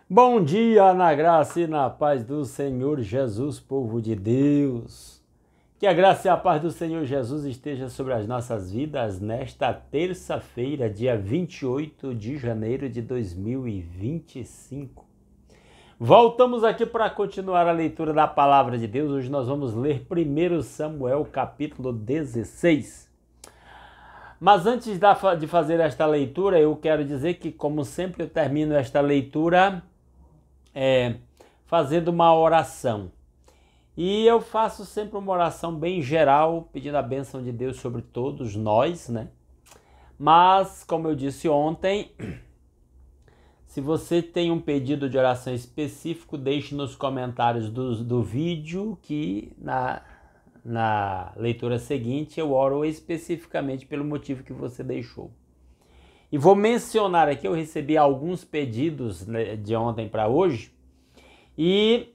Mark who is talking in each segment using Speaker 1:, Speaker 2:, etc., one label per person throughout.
Speaker 1: Bom dia, na graça e na paz do Senhor Jesus, povo de Deus. Que a graça e a paz do Senhor Jesus esteja sobre as nossas vidas nesta terça-feira, dia 28 de janeiro de 2025. Voltamos aqui para continuar a leitura da palavra de Deus. Hoje nós vamos ler 1 Samuel, capítulo 16. Mas antes de fazer esta leitura, eu quero dizer que, como sempre, eu termino esta leitura fazendo uma oração. E eu faço sempre uma oração bem geral, pedindo a bênção de Deus sobre todos nós, né? Mas, como eu disse ontem, se você tem um pedido de oração específico, deixe nos comentários do vídeo que na leitura seguinte eu oro especificamente pelo motivo que você deixou. E vou mencionar aqui, eu recebi alguns pedidos, né, de ontem para hoje, e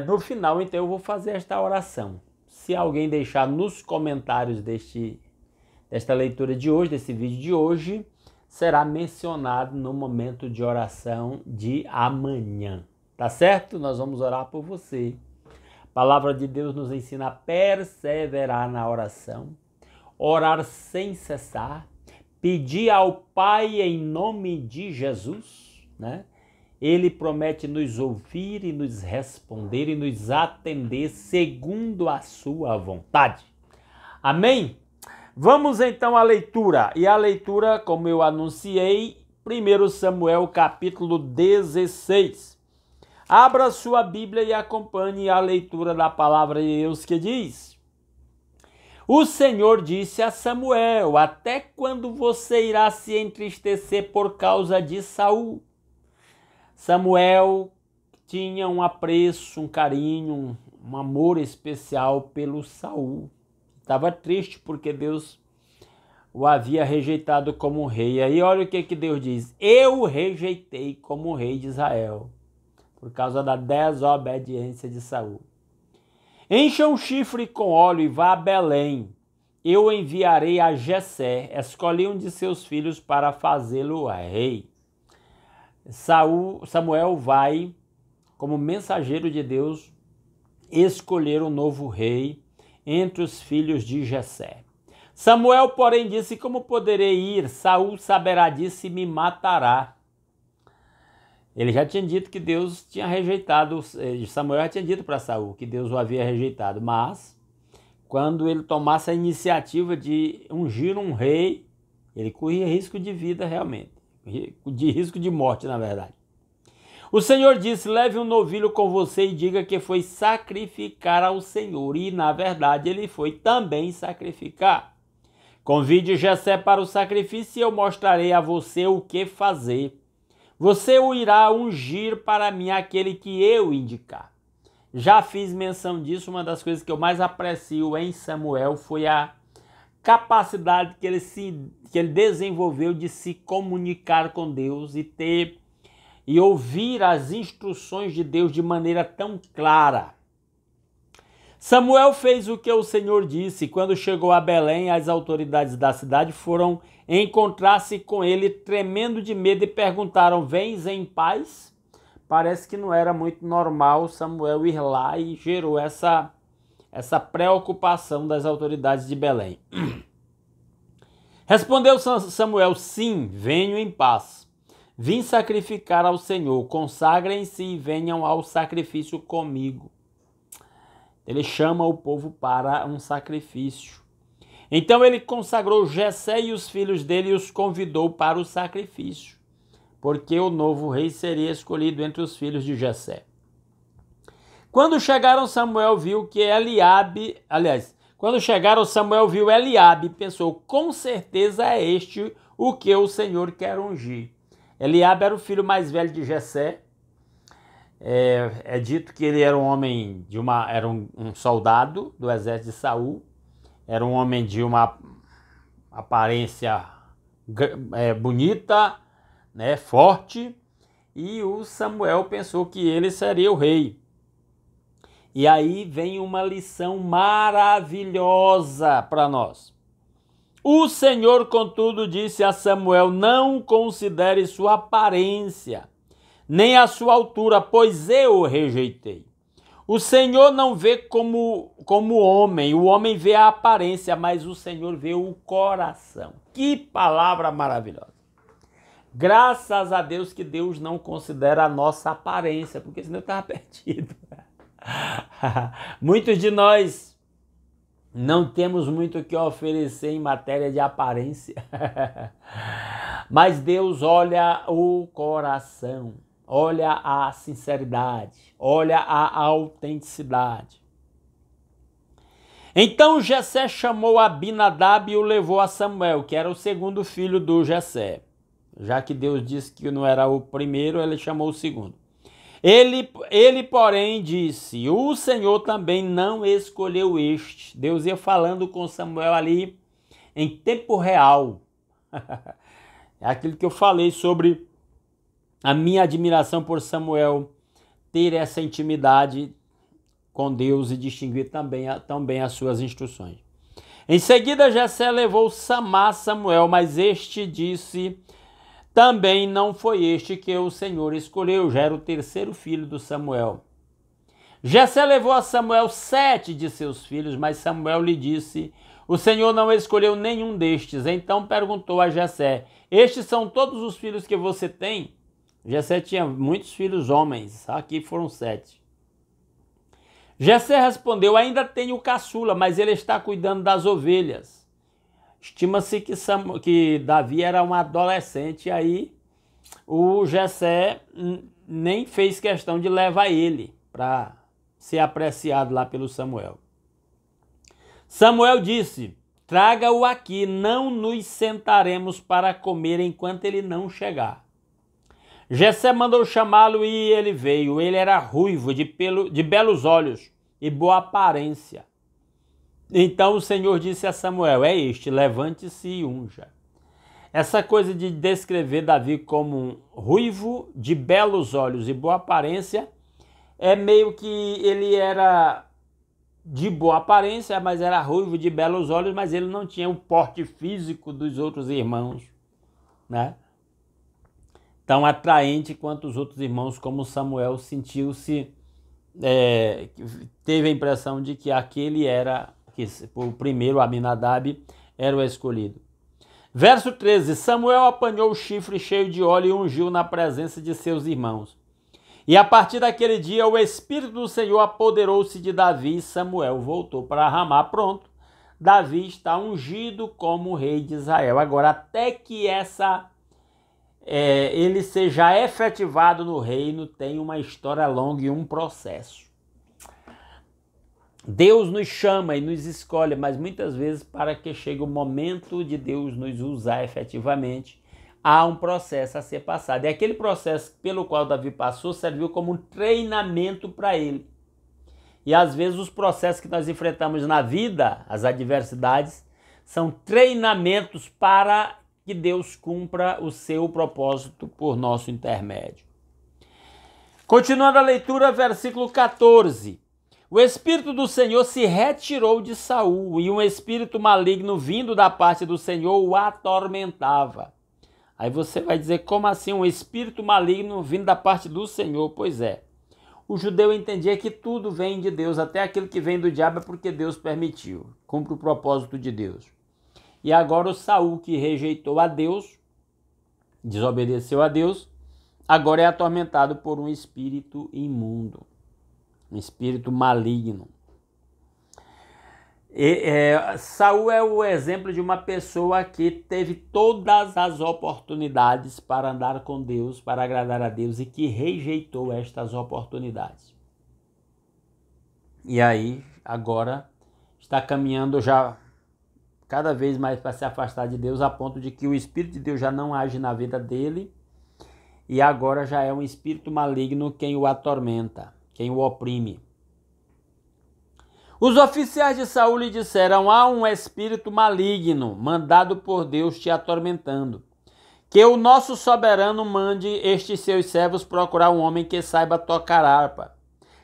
Speaker 1: no final então eu vou fazer esta oração. Se alguém deixar nos comentários desta leitura de hoje, desse vídeo de hoje, será mencionado no momento de oração de amanhã, tá certo? Nós vamos orar por você. A palavra de Deus nos ensina a perseverar na oração, orar sem cessar, pedir ao Pai em nome de Jesus, né? Ele promete nos ouvir e nos responder e nos atender segundo a sua vontade. Amém? Vamos então à leitura. E a leitura, como eu anunciei, 1 Samuel capítulo 16. Abra sua Bíblia e acompanhe a leitura da palavra de Deus que diz: O Senhor disse a Samuel: Até quando você irá se entristecer por causa de Saul? Samuel tinha um apreço, um carinho, um amor especial pelo Saul. Estava triste porque Deus o havia rejeitado como rei. Aí olha o que Deus diz: Eu o rejeitei como rei de Israel, por causa da desobediência de Saul. Encha um chifre com óleo e vá a Belém. Eu enviarei a Jessé, escolhi um de seus filhos para fazê-lo rei. Samuel vai, como mensageiro de Deus, escolher um novo rei entre os filhos de Jessé. Samuel, porém, disse: Como poderei ir? Saul saberá disso e me matará. Ele já tinha dito que Deus tinha rejeitado, Samuel já tinha dito para Saul que Deus o havia rejeitado, mas quando ele tomasse a iniciativa de ungir um rei, ele corria risco de vida realmente, de risco de morte, na verdade. O Senhor disse: Leve um novilho com você e diga que foi sacrificar ao Senhor. E, na verdade, ele foi também sacrificar. Convide Jessé para o sacrifício e eu mostrarei a você o que fazer. Você o irá ungir para mim aquele que eu indicar. Já fiz menção disso, uma das coisas que eu mais aprecio em Samuel foi a capacidade que ele desenvolveu de se comunicar com Deus e ouvir as instruções de Deus de maneira tão clara. Samuel fez o que o Senhor disse. Quando chegou a Belém, as autoridades da cidade foram encontrar-se com ele, tremendo de medo, e perguntaram: Vens em paz? Parece que não era muito normal Samuel ir lá, e gerou essa preocupação das autoridades de Belém. Respondeu Samuel: Sim, venho em paz. Vim sacrificar ao Senhor. Consagrem-se e venham ao sacrifício comigo. Ele chama o povo para um sacrifício. Então ele consagrou Jessé e os filhos dele e os convidou para o sacrifício, porque o novo rei seria escolhido entre os filhos de Jessé. Quando chegaram, Samuel viu Eliabe e pensou: Com certeza é este o que o Senhor quer ungir. Eliabe era o filho mais velho de Jessé. É dito que ele era um homem era um soldado do exército de Saul. Era um homem de uma aparência bonita, né, forte. E o Samuel pensou que ele seria o rei. E aí vem uma lição maravilhosa para nós. O Senhor, contudo, disse a Samuel: Não considere sua aparência, nem a sua altura, pois eu o rejeitei. O Senhor não vê como homem, o homem vê a aparência, mas o Senhor vê o coração. Que palavra maravilhosa. Graças a Deus que Deus não considera a nossa aparência, porque senão eu estava perdido. Muitos de nós não temos muito o que oferecer em matéria de aparência, mas Deus olha o coração, olha a sinceridade, olha a autenticidade. Então Jessé chamou Abinadab e o levou a Samuel, que era o segundo filho do Jessé. Já que Deus disse que não era o primeiro, ele chamou o segundo. Ele, porém, disse, o Senhor também não escolheu este. Deus ia falando com Samuel ali em tempo real. É aquilo que eu falei sobre a minha admiração por Samuel ter essa intimidade com Deus e distinguir também as suas instruções. Em seguida, Jessé levou Samá a Samuel, mas este disse, também não foi este que o Senhor escolheu, já era o terceiro filho do Samuel. Jessé levou a Samuel 7 de seus filhos, mas Samuel lhe disse, o Senhor não escolheu nenhum destes. Então perguntou a Jessé, estes são todos os filhos que você tem? Jessé tinha muitos filhos homens, aqui foram 7. Jessé respondeu, ainda tenho o caçula, mas ele está cuidando das ovelhas. Estima-se que Davi era um adolescente, e aí o Jessé nem fez questão de levar ele para ser apreciado lá pelo Samuel. Samuel disse, traga-o aqui, não nos sentaremos para comer enquanto ele não chegar. Jessé mandou chamá-lo e ele veio. Ele era ruivo, de belos olhos e boa aparência. Então o Senhor disse a Samuel, é este, levante-se e unja. Essa coisa de descrever Davi como um ruivo, de belos olhos e boa aparência, é meio que ele era de boa aparência, mas era ruivo, de belos olhos, mas ele não tinha o porte físico dos outros irmãos, né? Tão atraente quanto os outros irmãos, como Samuel sentiu-se, teve a impressão de que aquele era, que o primeiro, Abinadab, era o escolhido. Verso 13, Samuel apanhou o chifre cheio de óleo e ungiu na presença de seus irmãos. E a partir daquele dia o Espírito do Senhor apoderou-se de Davi e Samuel voltou para Ramá. Pronto, Davi está ungido como rei de Israel. Agora, até que ele seja efetivado no reino, tem uma história longa e um processo. Deus nos chama e nos escolhe, mas muitas vezes para que chegue o momento de Deus nos usar efetivamente, há um processo a ser passado. E aquele processo pelo qual Davi passou serviu como um treinamento para ele. E às vezes os processos que nós enfrentamos na vida, as adversidades, são treinamentos para que Deus cumpra o seu propósito por nosso intermédio. Continuando a leitura, versículo 14. O Espírito do Senhor se retirou de Saul, e um espírito maligno vindo da parte do Senhor o atormentava. Aí você vai dizer, como assim um espírito maligno vindo da parte do Senhor? Pois é, o judeu entendia que tudo vem de Deus, até aquilo que vem do diabo é porque Deus permitiu, cumpre o propósito de Deus. E agora o Saul, que rejeitou a Deus, desobedeceu a Deus, agora é atormentado por um espírito imundo, um espírito maligno. Saul é o exemplo de uma pessoa que teve todas as oportunidades para andar com Deus, para agradar a Deus, e que rejeitou estas oportunidades. E aí, agora, está caminhando já cada vez mais para se afastar de Deus, a ponto de que o Espírito de Deus já não age na vida dele, e agora já é um espírito maligno quem o atormenta, quem o oprime. Os oficiais de Saul lhe disseram, há um espírito maligno, mandado por Deus te atormentando. Que o nosso soberano mande estes seus servos procurar um homem que saiba tocar harpa.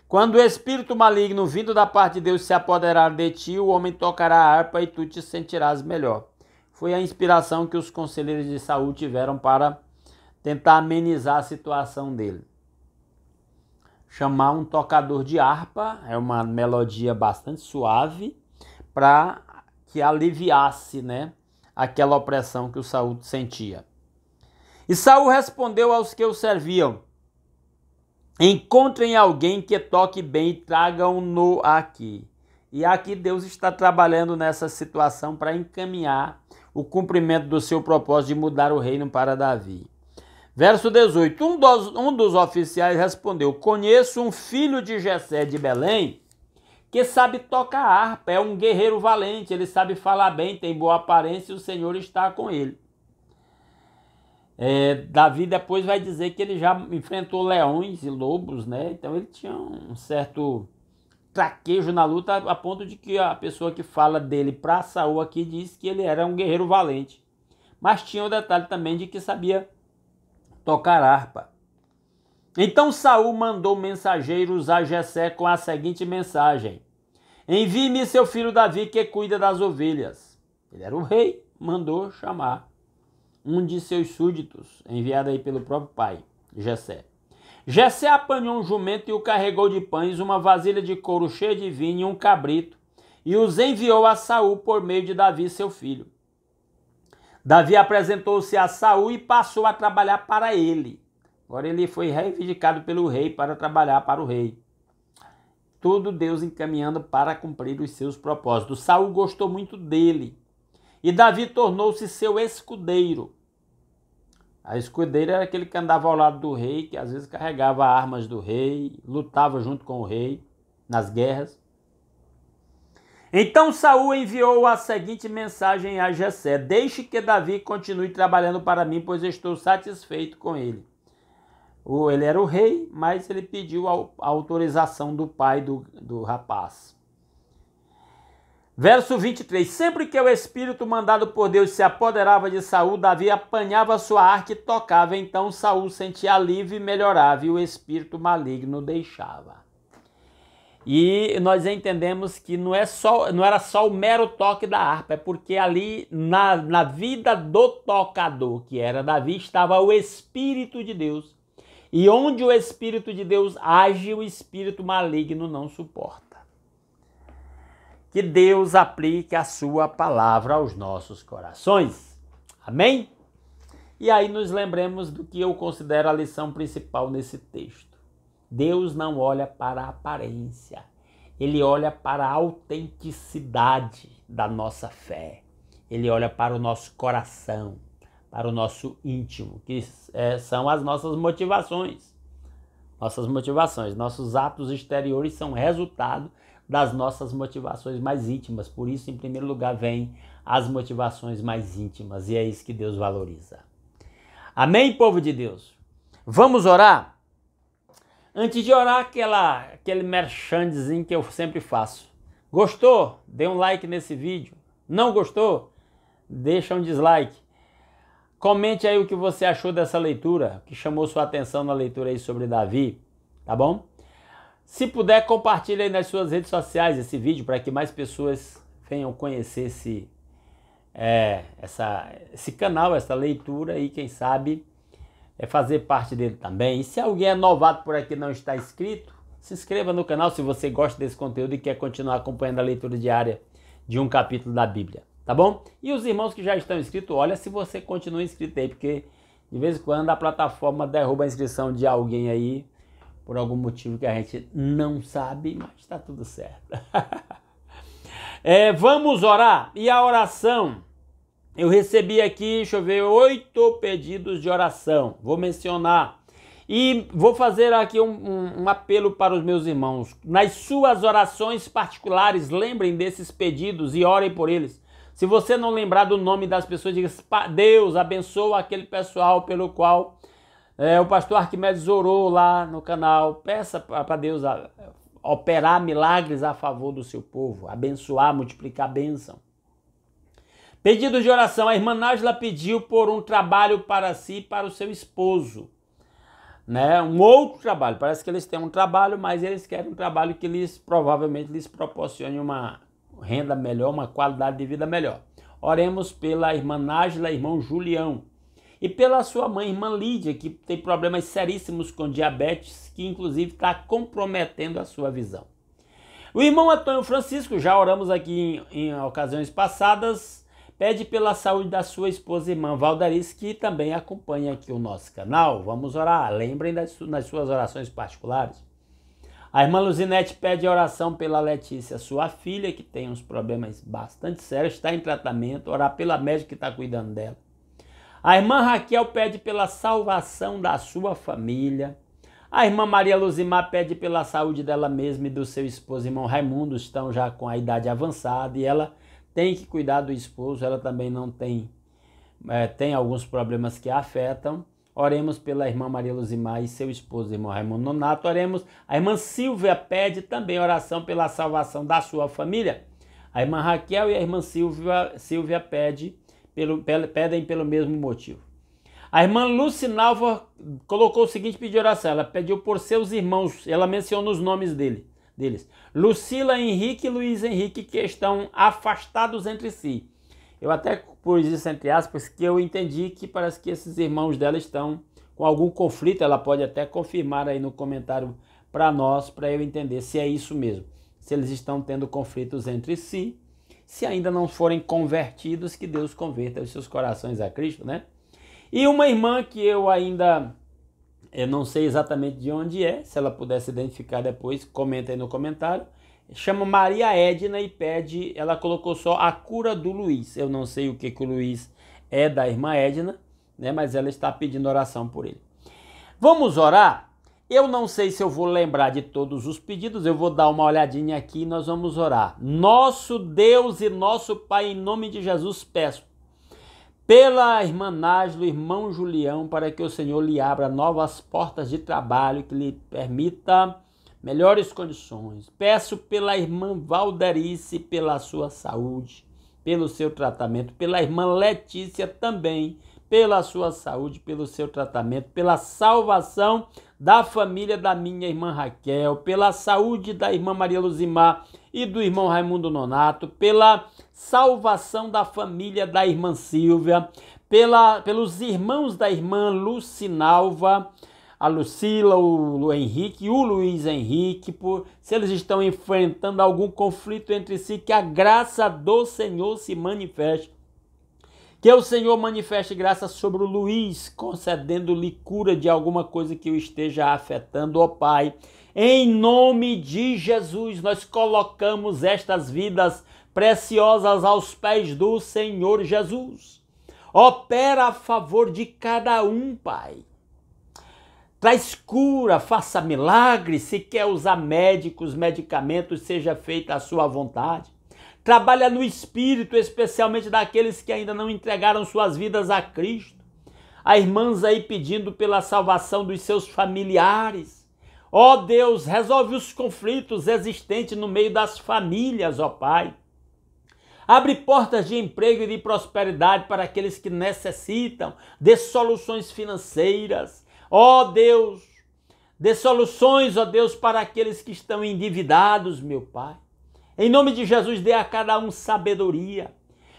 Speaker 1: Quando o espírito maligno vindo da parte de Deus se apoderar de ti, o homem tocará a harpa e tu te sentirás melhor. Foi a inspiração que os conselheiros de Saul tiveram para tentar amenizar a situação dele. chamar um tocador de harpa, é uma melodia bastante suave, para que aliviasse, né, aquela opressão que o Saul sentia. E Saul respondeu aos que o serviam: encontrem alguém que toque bem e tragam-no aqui. E aqui Deus está trabalhando nessa situação para encaminhar o cumprimento do seu propósito de mudar o reino para Davi. Verso 18, um dos oficiais respondeu: conheço um filho de Jessé de Belém que sabe tocar harpa, é um guerreiro valente, ele sabe falar bem, tem boa aparência e o Senhor está com ele. Davi depois vai dizer que ele já enfrentou leões e lobos, né? Então ele tinha um certo traquejo na luta, a ponto de que a pessoa que fala dele para Saul aqui diz que ele era um guerreiro valente. Mas tinha o detalhe também de que sabia tocar harpa. Então Saul mandou mensageiros a Jessé com a seguinte mensagem: envie-me seu filho Davi, que cuida das ovelhas. Ele era o rei, mandou chamar um de seus súditos, enviado aí pelo próprio pai, Jessé. Jessé apanhou um jumento e o carregou de pães, uma vasilha de couro cheia de vinho e um cabrito, e os enviou a Saul por meio de Davi, seu filho. Davi apresentou-se a Saul e passou a trabalhar para ele. Agora ele foi reivindicado pelo rei para trabalhar para o rei. Tudo Deus encaminhando para cumprir os seus propósitos. Saul gostou muito dele. E Davi tornou-se seu escudeiro. A escudeira era aquele que andava ao lado do rei, que às vezes carregava armas do rei, lutava junto com o rei nas guerras. Então Saul enviou a seguinte mensagem a Jessé: deixe que Davi continue trabalhando para mim, pois estou satisfeito com ele. Ele era o rei, mas ele pediu a autorização do pai do rapaz. Verso 23. Sempre que o espírito mandado por Deus se apoderava de Saul, Davi apanhava sua harpa e tocava. Então Saul sentia alívio e melhorava, e o espírito maligno deixava. E nós entendemos que não era só o mero toque da harpa, é porque ali na vida do tocador, que era Davi, estava o Espírito de Deus. E onde o Espírito de Deus age, o espírito maligno não suporta. Que Deus aplique a sua palavra aos nossos corações. Amém? E aí nos lembremos do que eu considero a lição principal nesse texto. Deus não olha para a aparência, Ele olha para a autenticidade da nossa fé. Ele olha para o nosso coração, para o nosso íntimo, que são as nossas motivações. Nossos atos exteriores são resultado das nossas motivações mais íntimas. Por isso, em primeiro lugar, vem as motivações mais íntimas, e é isso que Deus valoriza. Amém, povo de Deus? Vamos orar? Antes de orar, aquele merchanzinho que eu sempre faço. Gostou? Dê um like nesse vídeo. Não gostou? Deixa um dislike. Comente aí o que você achou dessa leitura, que chamou sua atenção na leitura aí sobre Davi, tá bom? Se puder, compartilhe aí nas suas redes sociais esse vídeo para que mais pessoas venham conhecer esse canal, essa leitura e quem sabe fazer parte dele também. E se alguém é novato por aqui e não está inscrito, se inscreva no canal se você gosta desse conteúdo e quer continuar acompanhando a leitura diária de um capítulo da Bíblia, tá bom? E os irmãos que já estão inscritos, olha se você continua inscrito aí, porque de vez em quando a plataforma derruba a inscrição de alguém aí, por algum motivo que a gente não sabe, mas está tudo certo. Vamos orar. E a oração, eu recebi aqui, deixa eu ver, 8 pedidos de oração. Vou mencionar. E vou fazer aqui um apelo para os meus irmãos. Nas suas orações particulares, lembrem desses pedidos e orem por eles. Se você não lembrar do nome das pessoas, diga: Deus abençoa aquele pessoal pelo qual o pastor Arquimedes orou lá no canal. Peça para Deus operar milagres a favor do seu povo, abençoar, multiplicar a bênção. Pedido de oração. A irmã Nájila pediu por um trabalho para si e para o seu esposo. Né? Um outro trabalho. Parece que eles têm um trabalho, mas eles querem um trabalho que provavelmente lhes proporcione uma renda melhor, uma qualidade de vida melhor. Oremos pela irmã Nájila e irmão Julião. e pela sua mãe, irmã Lídia, que tem problemas seríssimos com diabetes, que inclusive está comprometendo a sua visão. O irmão Antônio Francisco, já oramos aqui em ocasiões passadas, pede pela saúde da sua esposa, irmã Valdarice, que também acompanha aqui o nosso canal. Vamos orar, lembrem das suas orações particulares. A irmã Luzinete pede oração pela Letícia, sua filha, que tem uns problemas bastante sérios, está em tratamento, orar pela médica que está cuidando dela. A irmã Raquel pede pela salvação da sua família. A irmã Maria Luzimar pede pela saúde dela mesma e do seu esposo, irmão Raimundo, estão já com a idade avançada e ela tem que cuidar do esposo, ela também não tem, tem alguns problemas que a afetam. Oremos pela irmã Maria Luzimar e seu esposo, irmão Raimundo Nonato. Oremos. A irmã Silvia pede também oração pela salvação da sua família. A irmã Raquel e a irmã Silvia pedem pelo mesmo motivo. A irmã Lucinalva colocou o seguinte pedido de oração. Ela pediu por seus irmãos, ela menciona os nomes deles. Lucila Henrique e Luiz Henrique, que estão afastados entre si. Eu até pus isso entre aspas, que eu entendi que parece que esses irmãos dela estão com algum conflito. Ela pode até confirmar aí no comentário para nós, para eu entender se é isso mesmo. Se eles estão tendo conflitos entre si, se ainda não forem convertidos, que Deus converta os seus corações a Cristo, né? E uma irmã que eu não sei exatamente de onde é, se ela puder se identificar depois, comenta aí no comentário. Chama Maria Edna e pede, ela colocou só a cura do Luiz. Eu não sei o que o Luiz é da irmã Edna, né? Mas ela está pedindo oração por ele. Vamos orar? Eu não sei se eu vou lembrar de todos os pedidos, eu vou dar uma olhadinha aqui e nós vamos orar. Nosso Deus e nosso Pai, em nome de Jesus, peço pela irmã Nájila, irmão Julião, para que o Senhor lhe abra novas portas de trabalho, que lhe permita melhores condições. Peço pela irmã Valdarice, pela sua saúde, pelo seu tratamento, pela irmã Letícia também, pela sua saúde, pelo seu tratamento, pela salvação da família da minha irmã Raquel, pela saúde da irmã Maria Luzimar e do irmão Raimundo Nonato, pela salvação da família da irmã Silvia, pelos irmãos da irmã Lucinalva, a Lucila, o Henrique e o Luiz Henrique, se eles estão enfrentando algum conflito entre si, que a graça do Senhor se manifeste. Que o Senhor manifeste graça sobre o Luiz, concedendo-lhe cura de alguma coisa que o esteja afetando, ó Pai. Em nome de Jesus, nós colocamos estas vidas preciosas aos pés do Senhor Jesus. Opera a favor de cada um, Pai. Traz cura, faça milagre, se quer usar medicamentos, seja feita a sua vontade. Trabalha no espírito, especialmente daqueles que ainda não entregaram suas vidas a Cristo. Há irmãs aí pedindo pela salvação dos seus familiares. Ó Deus, resolve os conflitos existentes no meio das famílias, ó Pai. Abre portas de emprego e de prosperidade para aqueles que necessitam, dê soluções financeiras. Ó Deus, dê soluções, ó Deus, para aqueles que estão endividados, meu Pai. Em nome de Jesus, dê a cada um sabedoria.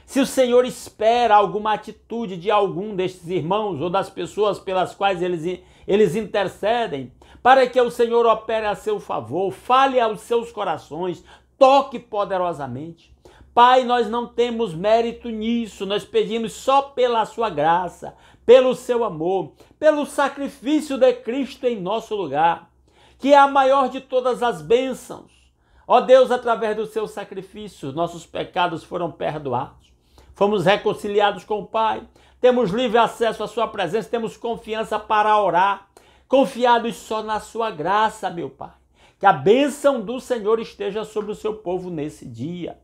Speaker 1: Se o Senhor espera alguma atitude de algum destes irmãos ou das pessoas pelas quais eles intercedem, para que o Senhor opere a seu favor, fale aos seus corações, toque poderosamente. Pai, nós não temos mérito nisso, nós pedimos só pela sua graça, pelo seu amor, pelo sacrifício de Cristo em nosso lugar, que é a maior de todas as bênçãos. Ó Deus, através do seu sacrifício, nossos pecados foram perdoados. Fomos reconciliados com o Pai. Temos livre acesso à sua presença, temos confiança para orar. Confiados só na sua graça, meu Pai. Que a bênção do Senhor esteja sobre o seu povo nesse dia.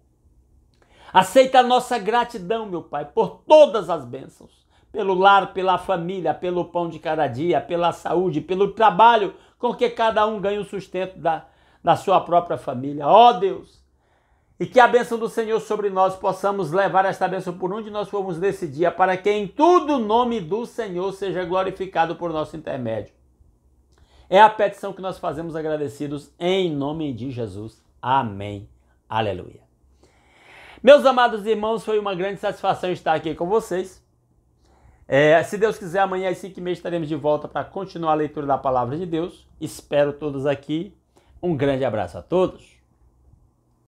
Speaker 1: Aceita a nossa gratidão, meu Pai, por todas as bênçãos. Pelo lar, pela família, pelo pão de cada dia, pela saúde, pelo trabalho com que cada um ganha o sustento da sua própria família. Ó Deus, e que a bênção do Senhor sobre nós possamos levar esta bênção por onde nós formos nesse dia, para que em tudo o nome do Senhor seja glorificado por nosso intermédio. É a petição que nós fazemos agradecidos em nome de Jesus. Amém. Aleluia. Meus amados irmãos, foi uma grande satisfação estar aqui com vocês. Se Deus quiser, amanhã às 5h30 estaremos de volta para continuar a leitura da Palavra de Deus. Espero todos aqui. Um grande abraço a todos.